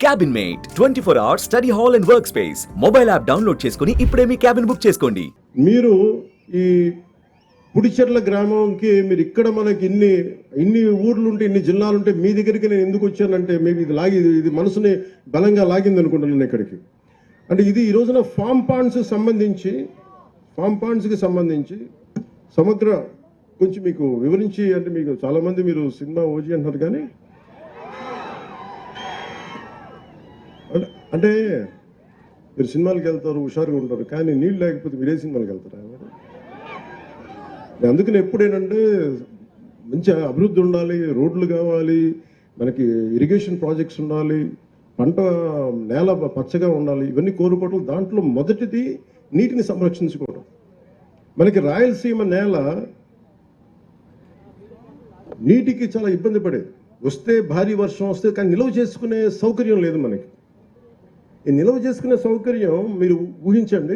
Cabin Mate 24 hours study hall and work space mobile app download చేసుకుని ఇప్పుడే మీ cabin book చేసుకోండి. మీరు ఈ పుడిచెర్ల గ్రామంకి మీరు ఇక్కడ మనకి ఇన్ని ఊర్లు ఉంటే ఇన్ని జిల్లాలు ఉంటే మీ దగ్గరికి నేను ఎందుకు వచ్చానంటే మేబీ ఇది మనసుని బలంగా లాగింది అనుకుంటున్నాను ఇక్కడికి. అంటే ఇది ఈ రోజున ఫామ్ పాండ్స్కి సంబంధించి సమగ్ర కొంచెం మీకు వివరించి, అంటే మీకు చాలామంది మీరు సినిమా ఓజీ అంటున్నారు కానీ అంటే మీరు సినిమాలకు వెళ్తారు, హుషారుగా ఉంటారు, కానీ నీళ్ళు లేకపోతే మీరే సినిమాలకు వెళ్తారా? అందుకని ఎప్పుడేనంటే మంచి అభివృద్ధి ఉండాలి, రోడ్లు కావాలి, మనకి ఇరిగేషన్ ప్రాజెక్ట్స్ ఉండాలి, పంట నేల పచ్చగా ఉండాలి, ఇవన్నీ కోరుకోవటం. దాంట్లో మొదటిది నీటిని సంరక్షించుకోవడం. మనకి రాయలసీమ నేల నీటికి చాలా ఇబ్బంది పడేది. వస్తే భారీ వర్షం వస్తే, కానీ నిల్వ చేసుకునే సౌకర్యం లేదు మనకి. ఈ నిల్వ చేసుకునే సౌకర్యం మీరు ఊహించండి,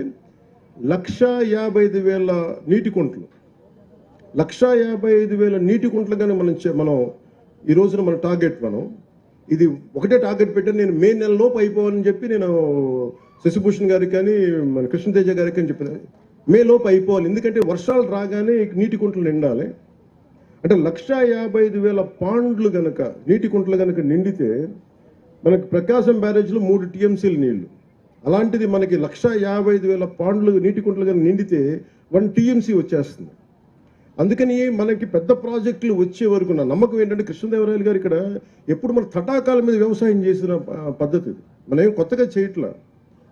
1,55,000 నీటి కుంటలు, 1,55,000 నీటి కుంటలు కానీ మనం ఈ రోజున మన టార్గెట్, ఇది ఒకటే టార్గెట్ పెట్టాను. నేను మే నెలలోపు అయిపోవాలని చెప్పి నేను శశిభూషణ్ గారికి కానీ మన కృష్ణతేజ గారికి అని చెప్పాను, మే లోపు అయిపోవాలి. ఎందుకంటే వర్షాలు రాగానే నీటి కుంటలు నిండాలి. అంటే 1,55,000 పాండ్లు కనుక నీటి కుంటలు కనుక నిండితే మనకి ప్రకాశం బ్యారేజ్లో 3 TMCల నీళ్లు. అలాంటిది మనకి 1,55,000 పాండ్లు నీటి కుంటలు కనుక నిండితే 1 TMC వచ్చేస్తుంది. అందుకని మనకి పెద్ద ప్రాజెక్టులు వచ్చే వరకు నా నమ్మకం ఏంటంటే, కృష్ణదేవరాయలు గారు ఇక్కడ ఎప్పుడు మన తటాకాల మీద వ్యవసాయం చేసిన పద్ధతి. మనం ఏం కొత్తగా చేయట్లా,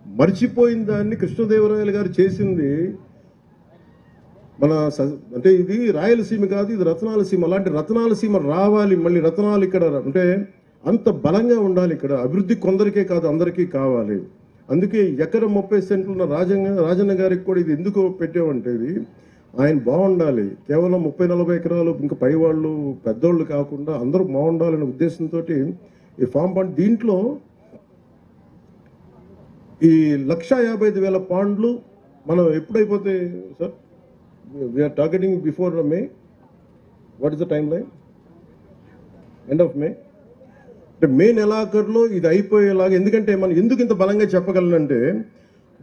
మర్చిపోయిన దాన్ని కృష్ణదేవరాయలు గారు చేసింది. అంటే ఇది రాయలసీమ కాదు, ఇది రత్నాలసీమ. అలాంటి రత్నాలసీమ రావాలి, మళ్ళీ రత్నాలు ఇక్కడ అంటే అంత బలంగా ఉండాలి. ఇక్కడ అభివృద్ధి కొందరికే కాదు, అందరికీ కావాలి. అందుకే ఎకరం 30 సెంట్లు ఉన్న రాజన్న గారికి కూడా ఇది ఎందుకు పెట్టామంటే, ఇది ఆయన బాగుండాలి. కేవలం 30-40 ఎకరాలు ఇంకా పై వాళ్ళు పెద్దోళ్ళు కాకుండా అందరూ బాగుండాలనే ఉద్దేశంతో ఈ ఫామ్ పాండ్, దీంట్లో ఈ 1,55,000 పాండ్లు మనం ఎప్పుడైపోతాయి sir? We're targeting before May. What is the timeline? End of May. అంటే మే నెలాఖరులో ఇది అయిపోయేలాగా. ఎందుకంటే మనం ఎందుకు ఇంత బలంగా చెప్పగలనంటే,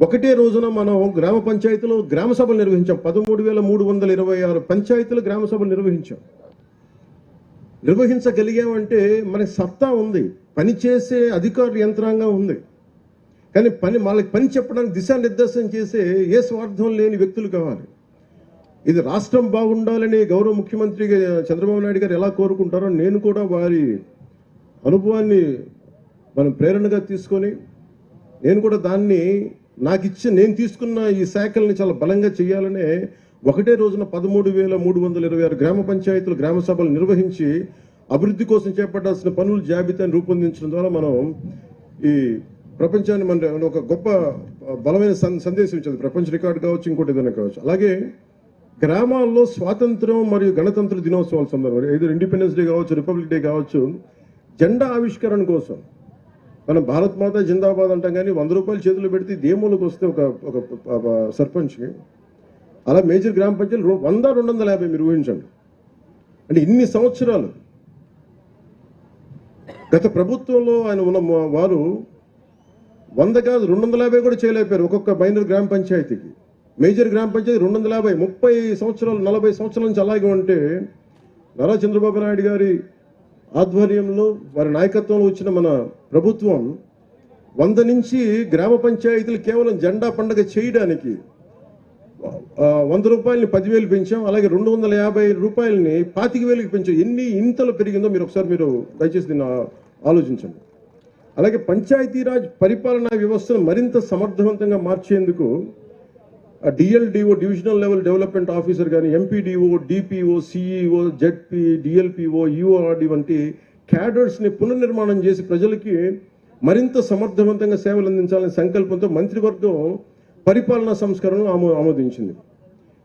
ఒకటే రోజున మనం గ్రామ పంచాయతీలో గ్రామ సభలు నిర్వహించాం. 13,326 పంచాయతీలు గ్రామ సభలు నిర్వహించగలిగామంటే మనకి సత్తా ఉంది, పనిచేసే అధికారుల యంత్రాంగం ఉంది. కానీ వాళ్ళకి పని చెప్పడానికి దిశానిర్దేశం చేసే ఏ స్వార్థం లేని వ్యక్తులు కావాలి. ఇది రాష్ట్రం బాగుండాలని గౌరవ ముఖ్యమంత్రి చంద్రబాబు నాయుడు గారు ఎలా కోరుకుంటారో, నేను కూడా వారి అనుభవాన్ని మనం ప్రేరణగా తీసుకొని నేను కూడా దాన్ని నేను తీసుకున్న ఈ శాఖల్ని చాలా బలంగా చేయాలనే ఒకటే రోజున 13,326 గ్రామ పంచాయతీలు గ్రామ సభలు నిర్వహించి అభివృద్ధి కోసం చేపట్టాల్సిన పనుల జాబితాను రూపొందించడం ద్వారా మనం ఈ ప్రపంచాన్ని మన ఒక గొప్ప బలమైన సందేశం ఇచ్చింది. ప్రపంచ రికార్డు కావచ్చు, ఇంకోటి ఏదైనా కావచ్చు. అలాగే గ్రామాల్లో స్వాతంత్రం మరియు గణతంత్ర దినోత్సవాల సందర్భంగా, ఏదో ఇండిపెండెన్స్ డే కావచ్చు, రిపబ్లిక్ డే కావచ్చు, జెండా ఆవిష్కరణ కోసం మనం భారత్ మాత జిందాబాద్ అంటాం, కానీ 100 రూపాయలు చేతులు పెడితే దేములకు వస్తే ఒక సర్పంచ్కి, అలా మేజర్ గ్రామ పంచాయతీలు 100-250 మీరు ఊహించండి. అంటే ఇన్ని సంవత్సరాలు గత ప్రభుత్వంలో ఆయన ఉన్న వారు 100 కాదు 250 కూడా చేయలేకపోయారు ఒక్కొక్క మైనర్ గ్రామ పంచాయతీకి. మేజర్ గ్రామ పంచాయతీ 250, 30 సంవత్సరాలు 40 సంవత్సరాల నుంచి అలాగే ఉంటే, నారా చంద్రబాబు నాయుడు గారి ఆధ్వర్యంలో వారి నాయకత్వంలో వచ్చిన మన ప్రభుత్వం 100 నుంచి గ్రామ పంచాయతీలు కేవలం జెండా పండుగ చేయడానికి 100 రూపాయలని 10,000 పెంచాం. అలాగే 250 రూపాయలని 25,000కి పెంచాం. ఎన్ని ఇంతలు పెరిగిందో మీరు దయచేసి దీన్ని ఆలోచించండి. అలాగే పంచాయతీరాజ్ పరిపాలనా వ్యవస్థను మరింత సమర్థవంతంగా మార్చేందుకు DLDO divisional level development officer కానీ, MPDO, DPO, CEO, ZP, DLPO, URD వంటి క్యాడర్స్ని పునర్నిర్మాణం చేసి ప్రజలకి మరింత సమర్థవంతంగా సేవలు అందించాలనే సంకల్పంతో మంత్రివర్గం పరిపాలనా సంస్కరణను ఆమోదించింది.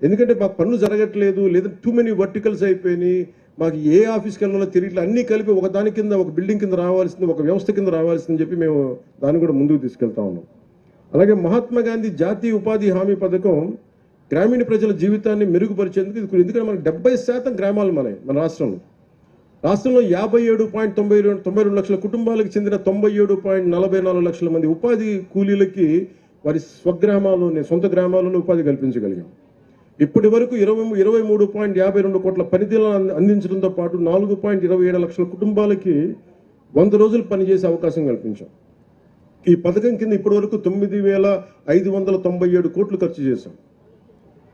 ఎందుకంటే మాకు పనులు జరగట్లేదు, లేదా టూ మెనీ వర్టికల్స్ అయిపోయినాయి, మాకు ఏ ఆఫీస్కి వెళ్ళాలో తిరిగి అన్నీ కలిపి ఒక దాని కింద, ఒక బిల్డింగ్ కింద రావాల్సింది, ఒక వ్యవస్థ కింద రావాల్సిందని చెప్పి మేము దాన్ని కూడా ముందుకు తీసుకెళ్తా ఉన్నాం. అలాగే మహాత్మా గాంధీ జాతీయ ఉపాధి హామీ పథకం గ్రామీణ ప్రజల జీవితాన్ని మెరుగుపరిచేందుకు, ఎందుకంటే మనకు 70% గ్రామాలు మన రాష్ట్రంలో రాష్ట్రంలో 57.92 లక్షల కుటుంబాలకు చెందిన 97.44 లక్షల మంది ఉపాధి కూలీలకి వారి స్వగ్రామాల్లోనే సొంత గ్రామాల్లోనే ఉపాధి కల్పించగలిగాం. ఇప్పటి వరకు 23.52 కోట్ల పనితీలను అందించడంతో పాటు 4.27 లక్షల కుటుంబాలకి 100 రోజులు పనిచేసే అవకాశం కల్పించాం. ఈ పథకం కింద ఇప్పటి వరకు 9,597 కోట్లు ఖర్చు చేశాం.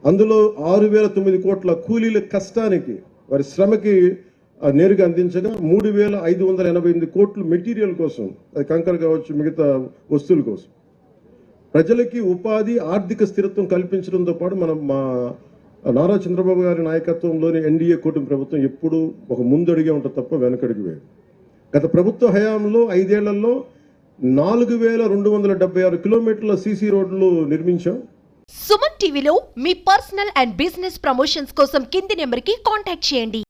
అందులో 6,009 కోట్ల కూలీల కష్టానికి వారి శ్రమకి నేరుగా అందించగా 3,588 కోట్లు మెటీరియల్ కోసం, అది కంకర కావచ్చు మిగతా వస్తువుల కోసం. ప్రజలకి ఉపాధి ఆర్థిక స్థిరత్వం కల్పించడంతో పాటు మా నారా చంద్రబాబు గారి నాయకత్వంలోని ఎన్డీఏ కూటమి ప్రభుత్వం ఎప్పుడూ ఒక ముందడిగే ఉంటుంది తప్ప వెనకడిగి వేయదు. గత ప్రభుత్వ హయాంలో 5 ఏళ్లలో 4,276 కిలోమీటర్ల సీసీ రోడ్లు నిర్మించాం. సుమన్ టీవీలో మీ పర్సనల్ అండ్ బిజినెస్ ప్రమోషన్స్ కోసం కింది నెంబర్కి కాంటాక్ట్ చేయండి.